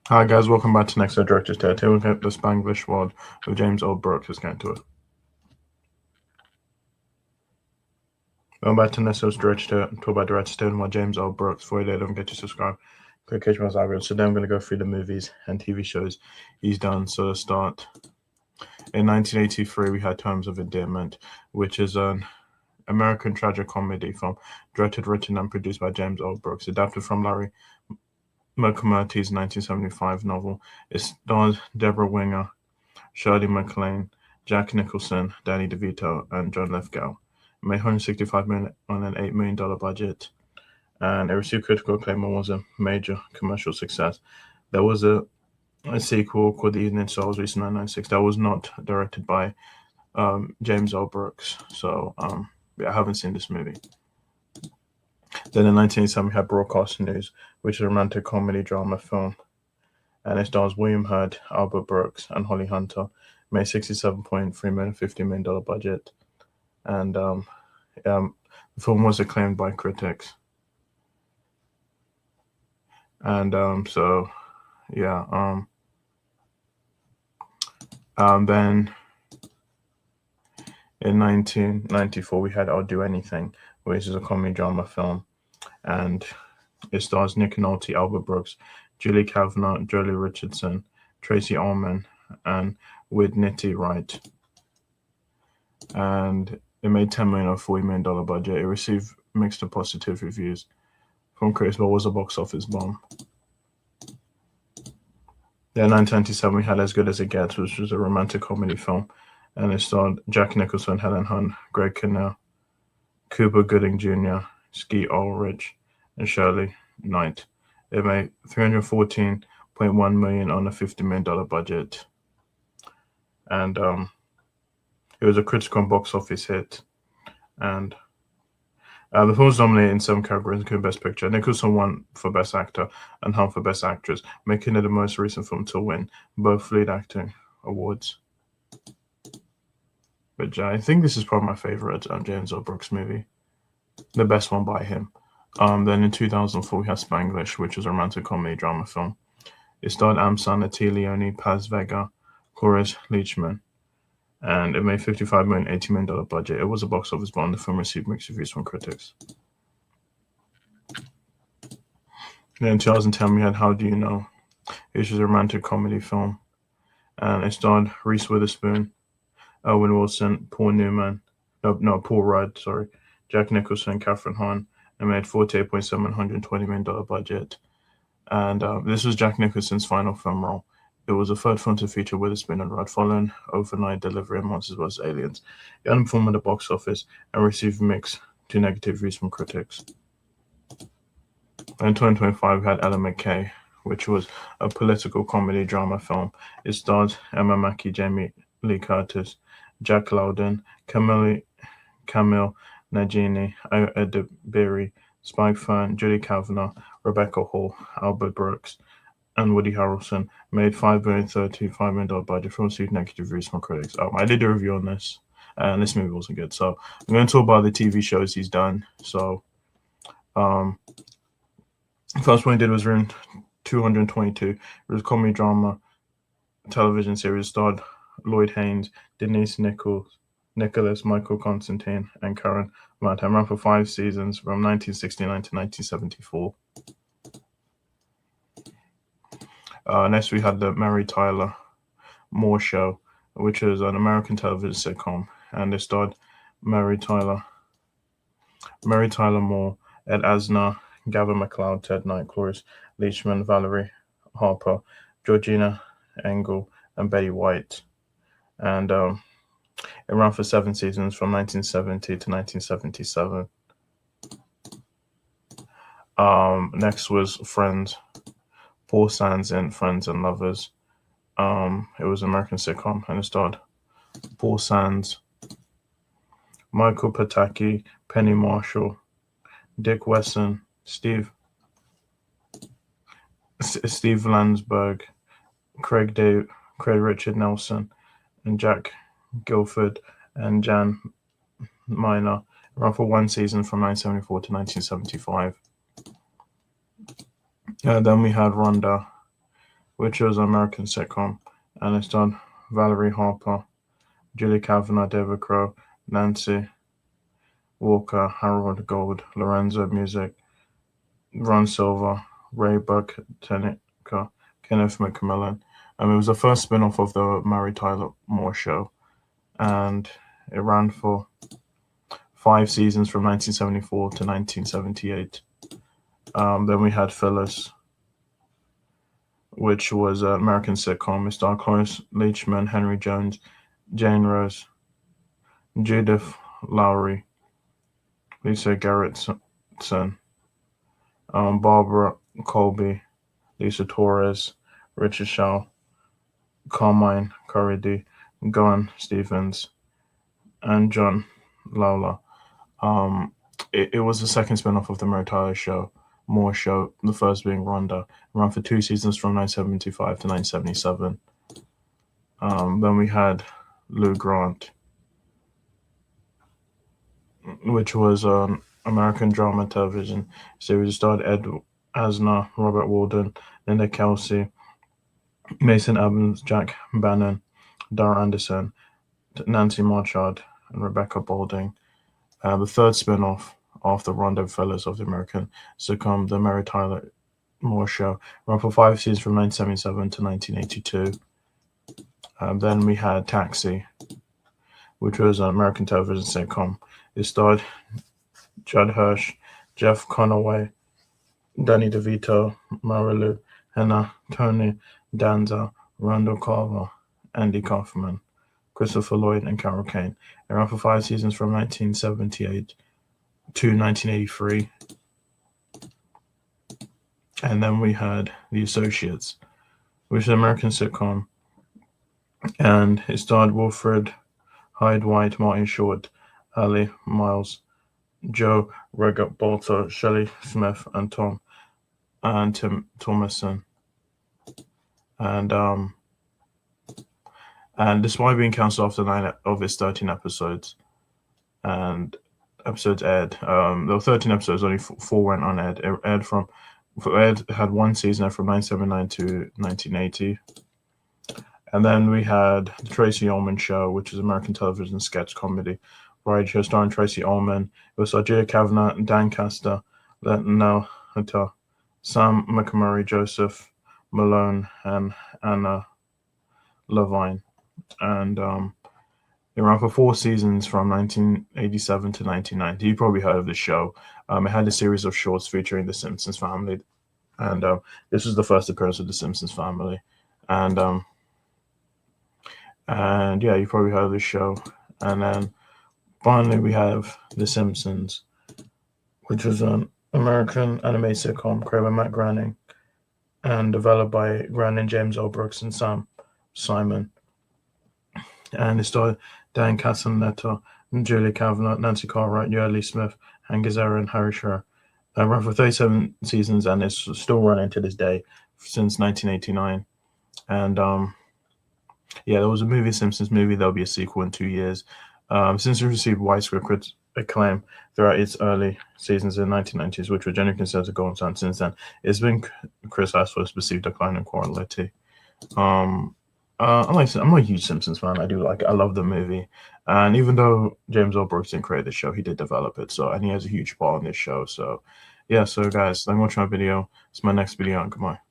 Hi guys, welcome back to Next Director's Tale. Today we have the Spanglish World with James Earl Brooks. Let's get into it. Welcome back to Next Director's Tale. Talk about Director's Tale by James Earl Brooks. Before you don't forget to subscribe. Click HMS algorithm. So then I'm going to go through the movies and TV shows he's done. So to start, in 1983 we had Terms of Endearment, which is an American tragic comedy film directed, written, and produced by James Earl Brooks, adapted from Larry McMurtry's 1975 novel. It stars Deborah Winger, Shirley MacLaine, Jack Nicholson, Danny DeVito, and John Lithgow. It made $165 million on an $8 million budget, and it received critical acclaim and was a major commercial success. There was a sequel called The Evening Stars, released in 1996, that was not directed by James L. Brooks. So I haven't seen this movie. Then in 1987 we had Broadcast News, which is a romantic comedy drama film, and it stars William Hurt, Albert Brooks, and Holly Hunter. Made $67.3 million, $50 million budget, and the film was acclaimed by critics. And then in 1994 we had I'll Do Anything, which is a comedy drama film, and it stars Nick Nolte, Albert Brooks, Julie Kavanaugh, Jolie Richardson, Tracy Ullman, and Whitney Wright. And it made $10 million on $40 million budget. It received mixed to positive reviews from critics, but was a box office bomb. Then in 1997 we had As Good as It Gets, which was a romantic comedy film, and it starred Jack Nicholson, Helen Hunt, Greg Kinnear, Cuba Gooding Jr., Skeet Ulrich, and Shirley Knight. It made $314.1 million on a $50 million budget, and it was a critical and box office hit. And the film was nominated in 7 categories, including Best Picture. Nicholson won for Best Actor and Hunt for Best Actress, making it the most recent film to win both lead acting awards. But I think this is probably my favorite James L. Brooks movie, the best one by him. Then in 2004 we had Spanglish, which was a romantic comedy drama film. It starred Amsan, T. Leone, Paz Vega, Cloris Leachman, and it made $55 million, $80 million budget. It was a box office bomb. The film received mixed reviews from critics. Then in 2010 we had How Do You Know, which was a romantic comedy film, and it starred Reese Witherspoon, Owen Wilson, Paul Rudd, Jack Nicholson, Catherine Hahn, and made $48.7 $120 million budget. And this was Jack Nicholson's final film role. It was the third film to feature Witherspoon and Rudd, following Overnight Delivery and Monsters vs. Aliens. It underperformed at the box office and received mixed to negative reviews from critics. In 2025, we had Ella McKay, which was a political comedy drama film. It starred Emma Mackey, Jamie Lee Curtis, Jack Lowden, Camille Nagini, Edebiri, Spike Fern, Julie Kavanaugh, Rebecca Hall, Albert Brooks, and Woody Harrelson. Made $5 million, $35 million budget. Film received negative reviews from critics. I did a review on this, and this movie wasn't good. So I'm going to talk about the TV shows he's done. So, first one he did was Room 222. It was a comedy drama television series, starred Lloyd Haynes, Denise Nicholas, Michael Constantine, and Karen Martin. Ran for 5 seasons from 1969 to 1974. Next, we had the Mary Tyler Moore Show, which is an American television sitcom, and it starred Mary Tyler Moore, Ed Asner, Gavin MacLeod, Ted Knight, Cloris Leachman, Valerie Harper, Georgina Engel, and Betty White. And it ran for 7 seasons from 1970 to 1977. Next was Friends. Paul Sands in Friends and Lovers. It was an American sitcom, and it starred Paul Sands, Michael Pataki, Penny Marshall, Dick Wesson, Steve Landsberg, Craig Richard Nelson, and Jack Guilford and Jan Miner. Ran for 1 season from 1974 to 1975. Then we had Rhonda, which was an American sitcom, and it starred Valerie Harper, Julie Kavanaugh, David Crow, Nancy Walker, Harold Gold, Lorenzo Music, Ron Silver, Ray Buck-Tenica, Kenneth McMillan. It was the first spin-off of the Mary Tyler Moore Show, and it ran for 5 seasons from 1974 to 1978. Then we had Phyllis, which was an American sitcom. It starred Cloris Leachman, Henry Jones, Jane Rose, Judith Lowry, Lisa Gerritsen, Barbara Colby, Lisa Torres, Richard Shaw, Carmine Corridi, Gunn Stevens, and John Lawler. It was the second spin-off of the Mary Tyler Moore Show, the first being Rhonda. It ran for 2 seasons from 1975 to 1977. Then we had Lou Grant, which was an American drama television series. It starred Ed Asner, Robert Walden, Linda Kelsey, Mason Evans, Jack Bannon, Dara Anderson, Nancy Marchard, and Rebecca Balding. The third spin-off of the Rhonda Fellows of the American sitcom, The Mary Tyler Moore Show, ran for 5 seasons from 1977 to 1982. Then we had Taxi, which was an American television sitcom. It starred Judd Hirsch, Jeff Conaway, Danny DeVito, Marilu Henner, Tony Danza, Randall Carver, Andy Kaufman, Christopher Lloyd, and Carol Kane. It ran for 5 seasons from 1978 to 1983. And then we had The Associates, which is an American sitcom, and it starred Wilfred Hyde White, Martin Short, Ali Miles, Joe Regabolto, Shelley Smith, and Tim Thomason. And despite being cancelled after 9 of its 13 episodes, and episodes aired, there were 13 episodes, only 4 went unaired. It had 1 season from 1979 to 1980. And then we had The Tracy Ullman Show, which is American television sketch comedy variety show starring Tracy Ullman. It was Julia Kavanaugh, Dan Castor, Lenell Hunter, Sam McMurray, Joseph Malone, and Anna Levine. And it ran for 4 seasons from 1987 to 1990. You probably heard of the show. It had a series of shorts featuring the Simpsons family, and this was the first appearance of the Simpsons family. And yeah, you probably heard of the show. And then finally, we have The Simpsons, which was an American anime sitcom created by Matt Groening and developed by Groening, James L. Brooks, and Sam Simon. And it starred Dan Castellaneta, Julia Kavanaugh, Nancy Cartwright, Yardley Smith, Hank Azaria, and Harry Shearer. It ran for 37 seasons and it's still running to this day since 1989. And yeah, there was a movie, Simpsons movie. There'll be a sequel in 2 years. Since it received widespread acclaim throughout its early seasons in the 1990s, which were generally considered a golden time since then, it's been criticized for its perceived decline in quality. I'm not a huge Simpsons fan. I love the movie, and even though James L. Brooks didn't create the show, he did develop it. So, and he has a huge part in this show. So, yeah. So, guys, thank you for watching my video. It's my next video. Goodbye.